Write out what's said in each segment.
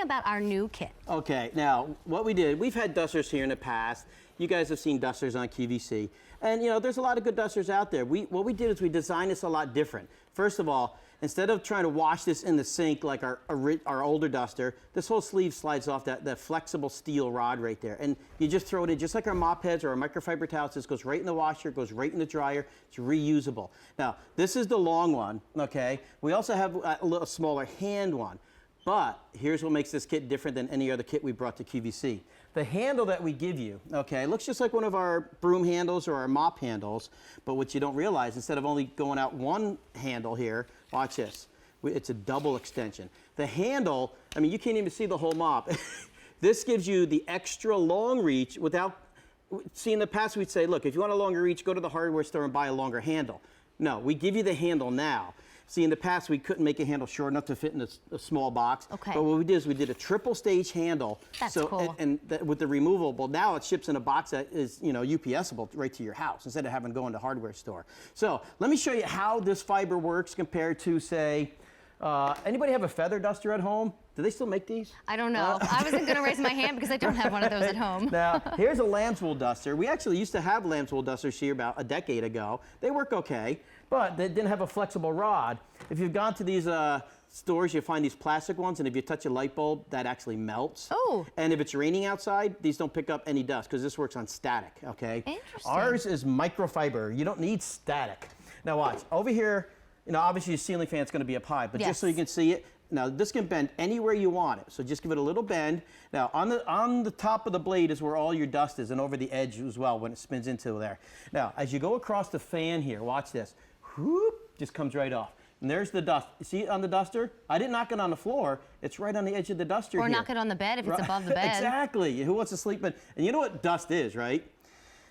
about our new kit. Okay, now what we did, we've had dusters here in the past. You guys have seen dusters on QVC. And you know, there's a lot of good dusters out there. What we did is we designed this a lot different. First of all, instead of trying to wash this in the sink like our older duster, this whole sleeve slides off that flexible steel rod right there. And you just throw it in, just like our mop heads or our microfiber towels. This goes right in the washer, goes right in the dryer. It's reusable. Now, this is the long one, okay? We also have a little smaller hand one. But here's what makes this kit different than any other kit we brought to QVC. The handle that we give you, okay, looks just like one of our broom handles or our mop handles, but what you don't realize, instead of only going out one handle here, watch this. It's a double extension. The handle, I mean, you can't even see the whole mop. This gives you the extra long reach without, see, in the past we'd say, look, if you want a longer reach, go to the hardware store and buy a longer handle. No, we give you the handle now. See, in the past, we couldn't make a handle short enough to fit in a small box. Okay. But what we did is we did a triple stage handle. That's cool. And with the removable, now it ships in a box that is, you know, UPSable right to your house instead of having to go into the hardware store. So let me show you how this fiber works compared to, say, anybody have a feather duster at home? Do they still make these? I don't know. I wasn't going to raise my hand because I don't have one of those at home. Now, here's a lamb's wool duster. We actually used to have lamb's wool dusters here about a decade ago. They work okay, but they didn't have a flexible rod. If you've gone to these stores, you find these plastic ones, and if you touch a light bulb, that actually melts. Oh. And if it's raining outside, these don't pick up any dust because this works on static, okay? Interesting. Ours is microfiber. You don't need static. Now watch, over here, you know, obviously your ceiling fan's going to be up high, but just so you can see it, now this can bend anywhere you want it, so just give it a little bend. Now on the top of the blade is where all your dust is, and over the edge as well when it spins into there. Now as you go across the fan here, watch this, whoop, just comes right off. And there's the dust. You see it on the duster? I didn't knock it on the floor. It's right on the edge of the duster or here. knock it on the bed if it's above the bed. Exactly. Who wants to sleep in? And you know what dust is, right?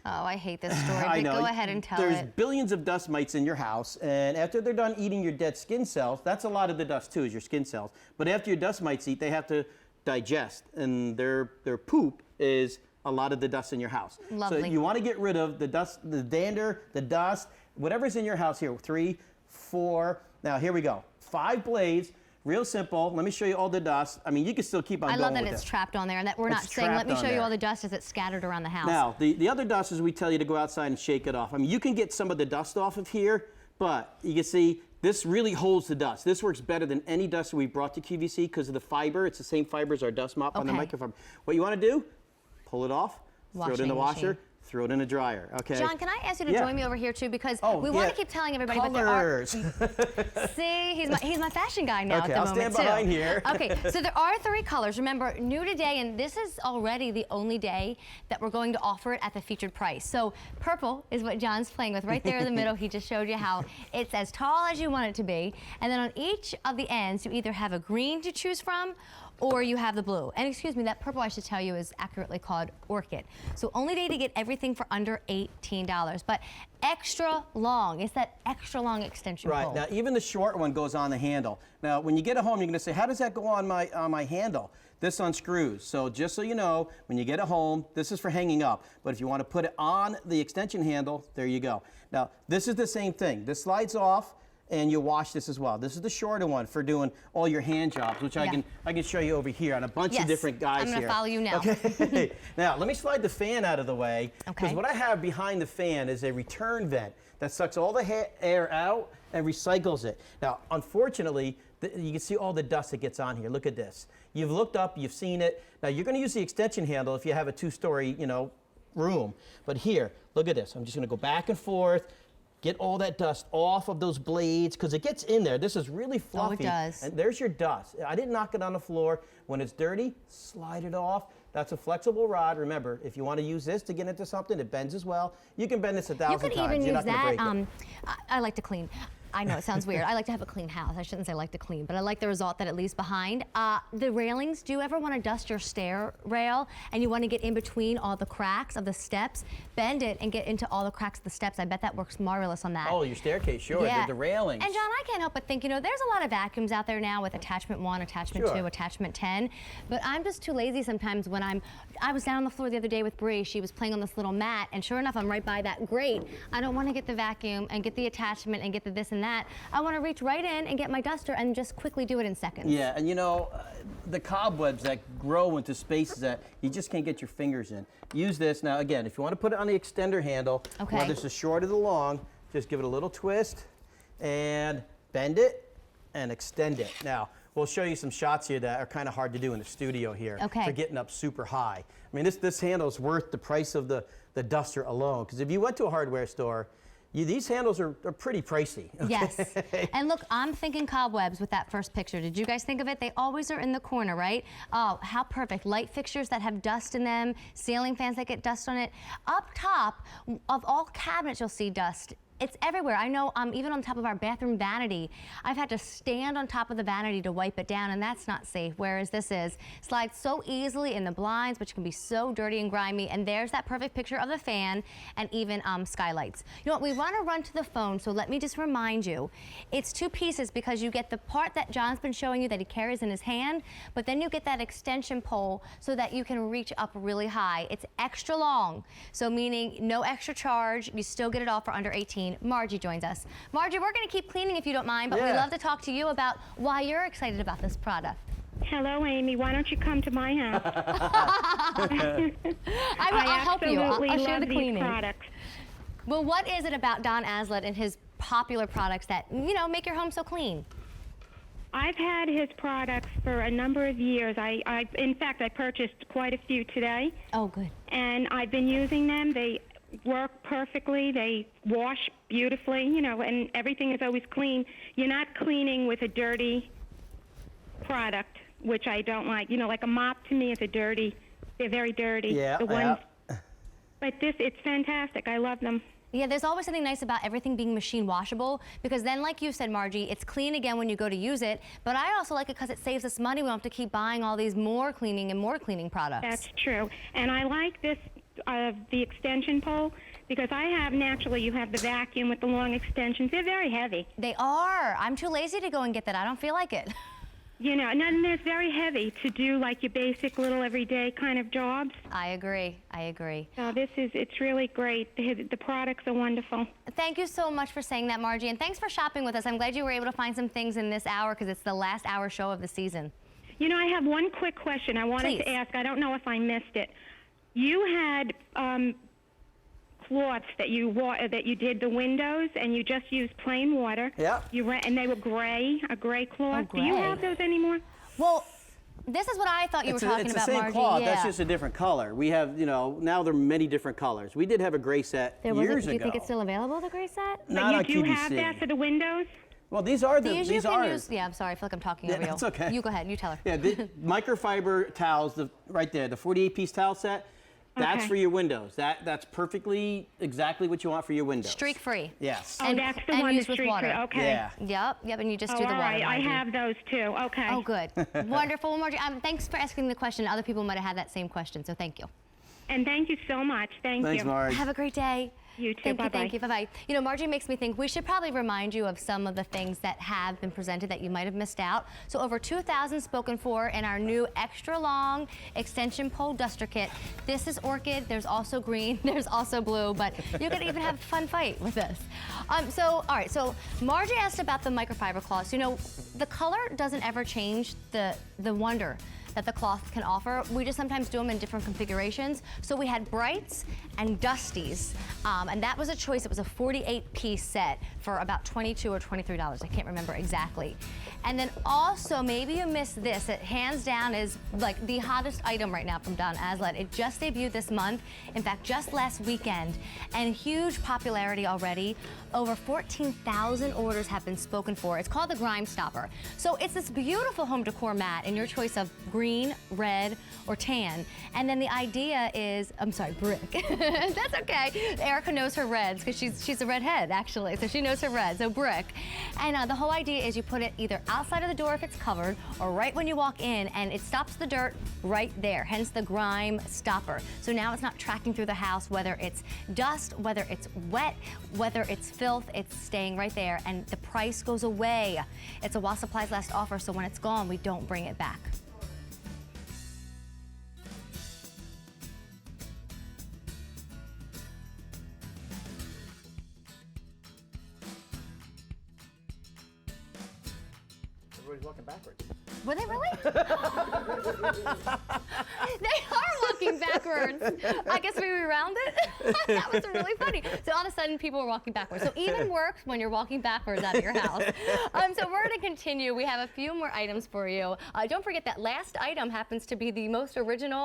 Oh, I hate this story, I but know. go ahead and tell There's it. billions of dust mites in your house, and after they're done eating your dead skin cells, that's a lot of the dust too, is your skin cells. But after your dust mites eat, they have to digest, and their poop is a lot of the dust in your house. Lovely. So you want to get rid of the dust, the dander, the dust, whatever's in your house here. 3, 4, now here we go. 5 blades. Real simple. Let me show you all the dust. I mean, you can still keep on going with it. I love that it's trapped on there and that we're not saying, let me show you all the dust as it's scattered around the house. Now, the other dust is we tell you to go outside and shake it off. I mean, you can get some of the dust off of here, but you can see this really holds the dust. This works better than any duster we brought to QVC because of the fiber. It's the same fiber as our dust mop on the microfiber. What you want to do, pull it off, throw it in the washer, throw it in the dryer, okay? John, can I ask you to join me over here too? Because we want to keep telling everybody, Colors. but there are... See, he's my fashion guy now at the moment, I'll stand behind here. Okay, so there are 3 colors. Remember, new today, and this is already the only day that we're going to offer it at the featured price. So purple is what John's playing with right there in the middle. He just showed you how it's as tall as you want it to be. And then on each of the ends, you either have a green to choose from, or you have the blue. And excuse me, that purple, I should tell you, is accurately called orchid. So only day to get everything for under $18, but extra long. It's that extra long extension Right, pole. now even the short one goes on the handle. Now when you get it home, you're gonna say, how does that go on my handle? This unscrews. So just so you know, when you get it home, this is for hanging up. But if you want to put it on the extension handle, there you go. Now this is the same thing. This slides off, and you wash this as well. This is the shorter one for doing all your hand jobs, which I can show you over here on a bunch of different guys here. I'm gonna follow you now. Okay. Now let me slide the fan out of the way, because what I have behind the fan is a return vent that sucks all the air out and recycles it. Now, unfortunately, you can see all the dust that gets on here. Look at this. You've looked up, you've seen it. Now you're gonna use the extension handle if you have a 2-story, you know, room. But here, look at this. I'm just gonna go back and forth, get all that dust off of those blades, because it gets in there. This is really fluffy. Oh, it does. And there's your dust. I didn't knock it on the floor. When it's dirty, slide it off. That's a flexible rod. Remember, if you want to use this to get into something, it bends as well. You can bend this 1,000 times. You could even use that. Break it. I like to clean. I know it sounds weird. I like to have a clean house. I shouldn't say like to clean, but I like the result that it leaves behind. The railings, do you ever want to dust your stair rail and you want to get in between all the cracks of the steps? Bend it and get into all the cracks of the steps. I bet that works marvelous on that. Oh, your staircase, sure. Yeah. The railings. And John, I can't help but think, you know, there's a lot of vacuums out there now with attachment 1, attachment 2, attachment 10, but I'm just too lazy sometimes when I was down on the floor the other day with Bree. She was playing on this little mat, and sure enough, I'm right by that grate. I don't want to get the vacuum and get the attachment and get the this and that. that, I want to reach right in and get my duster and just quickly do it in seconds. Yeah, and you know, the cobwebs that grow into spaces that you just can't get your fingers in. Use this. Now again, if you want to put it on the extender handle, whether it's the short or the long, just give it a little twist and bend it and extend it. Now, we'll show you some shots here that are kind of hard to do in the studio here. For getting up super high. I mean, this handle is worth the price of the duster alone. Because if you went to a hardware store, these handles are pretty pricey. Okay? Yes. And look, I'm thinking cobwebs with that first picture. Did you guys think of it? They always are in the corner, right? Oh, how perfect. Light fixtures that have dust in them, ceiling fans that get dust on it. Up top of all cabinets, you'll see dust. It's everywhere. I know even on top of our bathroom vanity, I've had to stand on top of the vanity to wipe it down, and that's not safe, whereas this slides so easily in the blinds, which can be so dirty and grimy, and there's that perfect picture of the fan and even skylights. You know what, we want to run to the phone, so let me just remind you, it's two pieces because you get the part that John's been showing you that he carries in his hand, but then you get that extension pole so that you can reach up really high. It's extra long, so meaning no extra charge, you still get it all for under 18. Margie joins us. Margie, we're going to keep cleaning if you don't mind, but we'd love to talk to you about why you're excited about this product. Hello, Amy. Why don't you come to my house? I'll help you. I'll share the cleaning. Products. Well, what is it about Don Aslett and his popular products that, you know, make your home so clean? I've had his products for a number of years. In fact, I purchased quite a few today. Oh, good. And I've been using them. They work perfectly. They wash beautifully, you know, and everything is always clean. You're not cleaning with a dirty product, which I don't like. You know, like a mop to me is they're very dirty. Yeah, the ones, But it's fantastic. I love them. Yeah, there's always something nice about everything being machine washable, because then, like you said, Margie, it's clean again when you go to use it, but I also like it because it saves us money. We don't have to keep buying all these more cleaning products. That's true. And I like this, the extension pole, because you have the vacuum with the long extensions. They're very heavy. They are. I'm too lazy to go and get that. I don't feel like it. You know, and they're very heavy to do like your basic little everyday kind of jobs. I agree. I agree. So it's really great. The products are wonderful. Thank you so much for saying that, Margie, and thanks for shopping with us. I'm glad you were able to find some things in this hour because it's the last hour show of the season. You know, I have one quick question I wanted to ask. I don't know if I missed it. You had cloths that you did the windows, and you just used plain water. Yeah. And they were a gray cloth. Gray. Do you have those anymore? Well, this is what I thought you were talking about, Margie. It's the same cloth, that's just a different color. We have, you know, now there are many different colors. We did have a gray set years ago. Do you think it's still available, the gray set? Not on QVC. Do you have that for the windows? Well, these are. Yeah, I'm sorry, I feel like I'm talking over you. That's okay. You go ahead, you tell her. Yeah, the microfiber towels, right there, the 48-piece towel set. That's for your windows. That's perfectly exactly what you want for your windows. Streak free. Yes. Oh, that's the one used with with water. Okay. Yeah. Yep, and you just do the water. All right, I Margie. have those too. Okay. Oh, good. Wonderful. Well, Margie, thanks for asking the question. Other people might have had that same question, so thank you. And thank you so much. Thanks, Thanks, Marge. Have a great day. You too. Bye-bye. Thank you. Bye-bye. You know, Margie makes me think we should probably remind you of some of the things that have been presented that you might have missed out. So over 2,000 spoken for in our new extra long extension pole duster kit. This is orchid. There's also green. There's also blue. But you could even have a fun fight with this. All right. So Margie asked about the microfiber cloths. You know, the color doesn't ever change the wonder that the cloth can offer. We just sometimes do them in different configurations. So we had brights and dusties, and that was a choice. It was a 48-piece set for about $22 or $23. I can't remember exactly. And then also, maybe you missed this. It hands down is like the hottest item right now from Don Aslett. It just debuted this month. In fact, just last weekend, and huge popularity already. Over 14,000 orders have been spoken for. It's called the Grime Stopper. So it's this beautiful home decor mat in your choice of green, red, or tan. And then the idea is, I'm sorry, brick. That's okay. Erica knows her reds because she's a redhead, actually, so she knows her reds, so brick. And the whole idea is you put it either outside of the door if it's covered, or right when you walk in, and it stops the dirt right there, hence the Grime Stopper. So now it's not tracking through the house, whether it's dust, whether it's wet, whether it's filth, it's staying right there, and the price goes away. It's a while supplies last offer, so when it's gone, we don't bring it back. everybody's walking backwards. Were they really? They are walking backwards. I guess we rewound it. That was really funny. So all of a sudden, people were walking backwards. So even works when you're walking backwards out of your house. So we're going to continue. We have a few more items for you. Don't forget that last item happens to be the most original